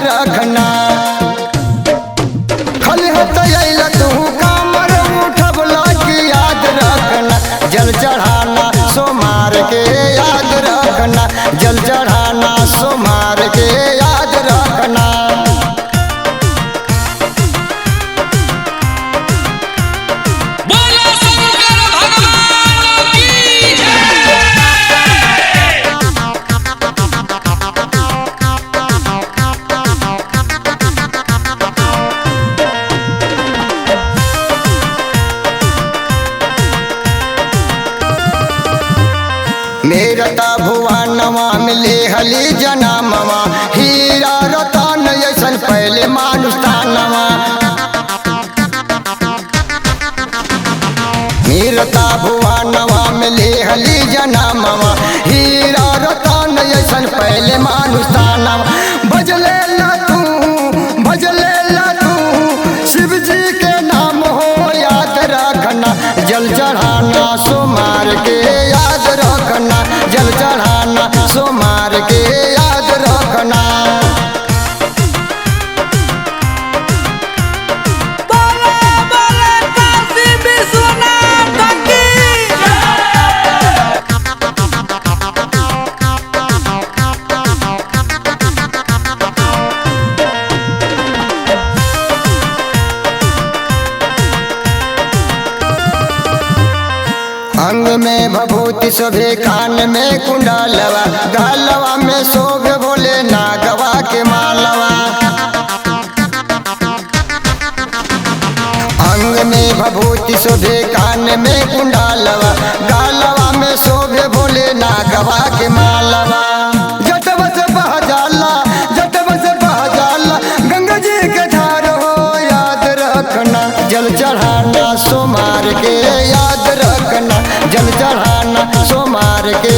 रखना। खाली हाथ अइला तू कामर उठवला की याद रखना। जल चढ़ाना सोमार के याद रखना। जल चढ़ाना सोमार के याद रखना। मेरता भुवनवा मिले हली जनमवा। हीरा रतन ऐसन पहले मानुष तानवा। मेरता भुवनवा मिले हली जनमवा। हीरा रतन ऐसन पहले मानुष तानवा। भजले ला तू शिव जी के नाम हो याद रखना। जल चढ़ाना सोमार के याद रखना। जल चढ़ाना सोमार के याद रखना। अंग में भभूति शोभे कान में कुंडलवा। गलवा में शोभे भोले नागवा के मालवा। अंग में भभूति शोभे कान में कुंडलवा। गलवा में शोभे भोले नागवा के मालवा। जटवा से बह जाला गंगा जी के धार हो याद रखना। जल चढ़ाना सोमार के याद रखना। जल चढ़ाना सोमार के